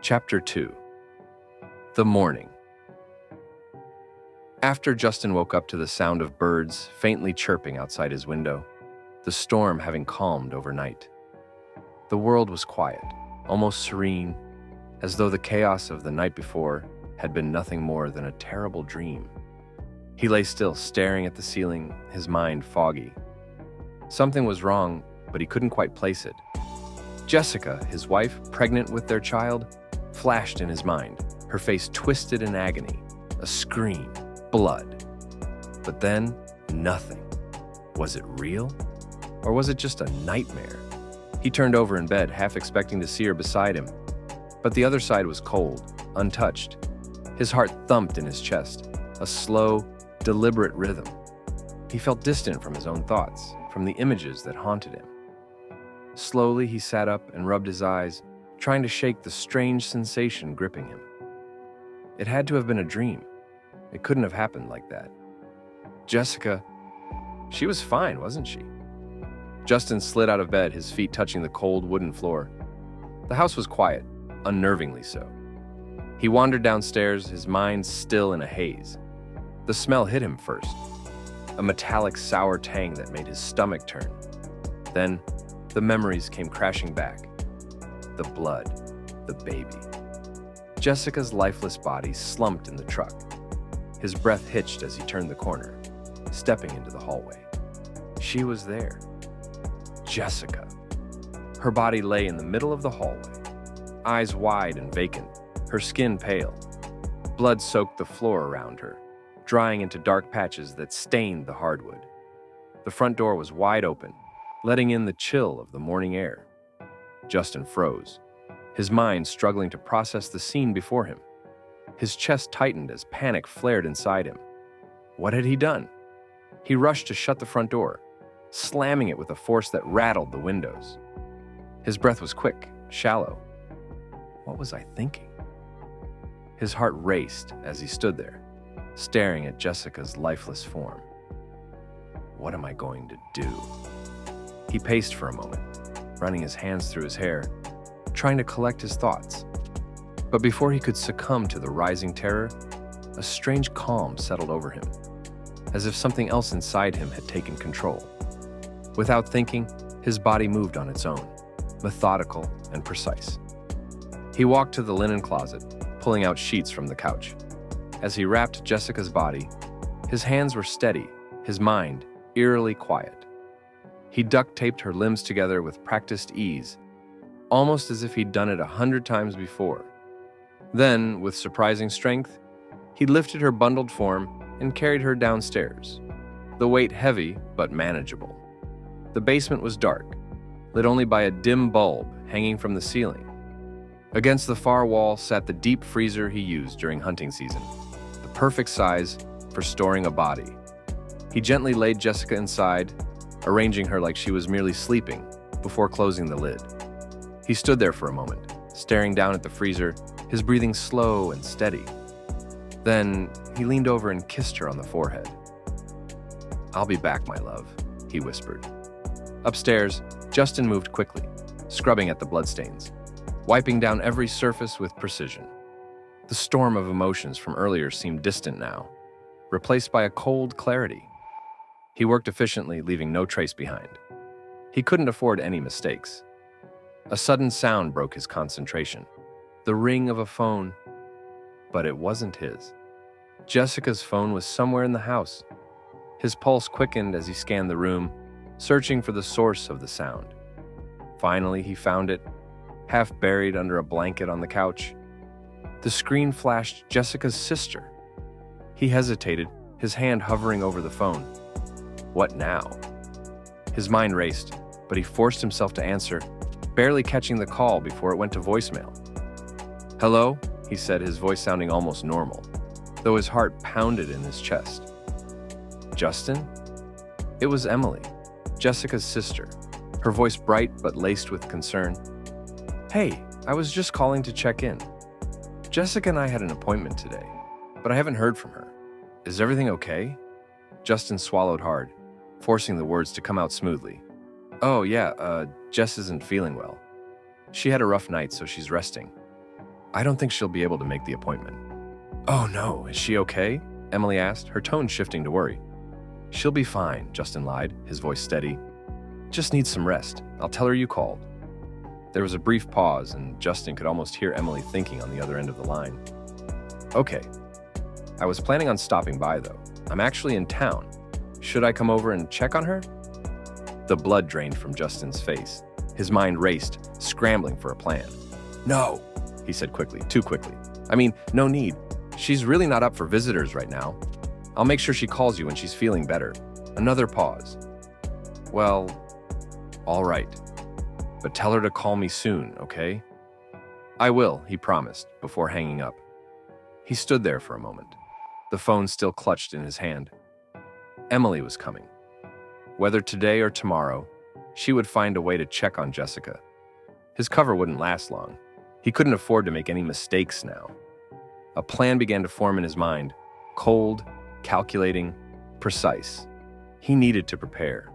Chapter 2. The Morning. After Justin woke up to the sound of birds faintly chirping outside his window, the storm having calmed overnight, the world was quiet, almost serene, as though the chaos of the night before had been nothing more than a terrible dream. He lay still, staring at the ceiling, his mind foggy. Something was wrong, but he couldn't quite place it. Jessica, his wife, pregnant with their child, flashed in his mind, her face twisted in agony, a scream, blood. But then, nothing. Was it real? Or was it just a nightmare? He turned over in bed, half expecting to see her beside him. But the other side was cold, untouched. His heart thumped in his chest, a slow, deliberate rhythm. He felt distant from his own thoughts, from the images that haunted him. Slowly, he sat up and rubbed his eyes, trying to shake the strange sensation gripping him. It had to have been a dream. It couldn't have happened like that. Jessica, she was fine, wasn't she? Justin slid out of bed, his feet touching the cold wooden floor. The house was quiet, unnervingly so. He wandered downstairs, his mind still in a haze. The smell hit him first, a metallic sour tang that made his stomach turn. Then, the memories came crashing back. The blood, the baby. Jessica's lifeless body slumped in the truck. His breath hitched as he turned the corner, stepping into the hallway. She was there. Jessica. Her body lay in the middle of the hallway, eyes wide and vacant, her skin pale. Blood soaked the floor around her, drying into dark patches that stained the hardwood. The front door was wide open, letting in the chill of the morning air. Justin froze, his mind struggling to process the scene before him. His chest tightened as panic flared inside him. What had he done? He rushed to shut the front door, slamming it with a force that rattled the windows. His breath was quick, shallow. What was I thinking? His heart raced as he stood there, staring at Jessica's lifeless form. What am I going to do? He paced for a moment, running his hands through his hair, trying to collect his thoughts. But before he could succumb to the rising terror, a strange calm settled over him, as if something else inside him had taken control. Without thinking, his body moved on its own, methodical and precise. He walked to the linen closet, pulling out sheets from the couch. As he wrapped Jessica's body, his hands were steady, his mind eerily quiet. He duct-taped her limbs together with practiced ease, almost as if he'd done it 100 times before. Then, with surprising strength, he lifted her bundled form and carried her downstairs, the weight heavy but manageable. The basement was dark, lit only by a dim bulb hanging from the ceiling. Against the far wall sat the deep freezer he used during hunting season, the perfect size for storing a body. He gently laid Jessica inside, arranging her like she was merely sleeping before closing the lid. He stood there for a moment, staring down at the freezer, his breathing slow and steady. Then he leaned over and kissed her on the forehead. "I'll be back, my love," he whispered. Upstairs, Justin moved quickly, scrubbing at the bloodstains, wiping down every surface with precision. The storm of emotions from earlier seemed distant now, replaced by a cold clarity. He worked efficiently, leaving no trace behind. He couldn't afford any mistakes. A sudden sound broke his concentration, the ring of a phone, but it wasn't his. Jessica's phone was somewhere in the house. His pulse quickened as he scanned the room, searching for the source of the sound. Finally, he found it, half buried under a blanket on the couch. The screen flashed Jessica's sister. He hesitated, his hand hovering over the phone. What now? His mind raced, but he forced himself to answer, barely catching the call before it went to voicemail. "Hello?" he said, his voice sounding almost normal, though his heart pounded in his chest. "Justin?" It was Emily, Jessica's sister, her voice bright but laced with concern. "Hey, I was just calling to check in. Jessica and I had an appointment today, but I haven't heard from her. Is everything okay?" Justin swallowed hard, forcing the words to come out smoothly. "Oh, yeah, Jess isn't feeling well. She had a rough night, so she's resting." I don't think she'll be able to make the appointment. Oh no, is she okay? Emily asked, her tone shifting to worry. She'll be fine, Justin lied, his voice steady. Just needs some rest. I'll tell her you called. There was a brief pause, and Justin could almost hear Emily thinking on the other end of the line. Okay. I was planning on stopping by, though. I'm actually in town. Should I come over and check on her? The blood drained from Justin's face. His mind raced, scrambling for a plan. No, he said quickly, too quickly. I mean, no need. She's really not up for visitors right now. I'll make sure she calls you when she's feeling better. Another pause. Well, all right. But tell her to call me soon, okay? I will, he promised, before hanging up. He stood there for a moment, the phone still clutched in his hand. Emily was coming. Whether today or tomorrow, she would find a way to check on Jessica. His cover wouldn't last long. He couldn't afford to make any mistakes now. A plan began to form in his mind, cold, calculating, precise. He needed to prepare.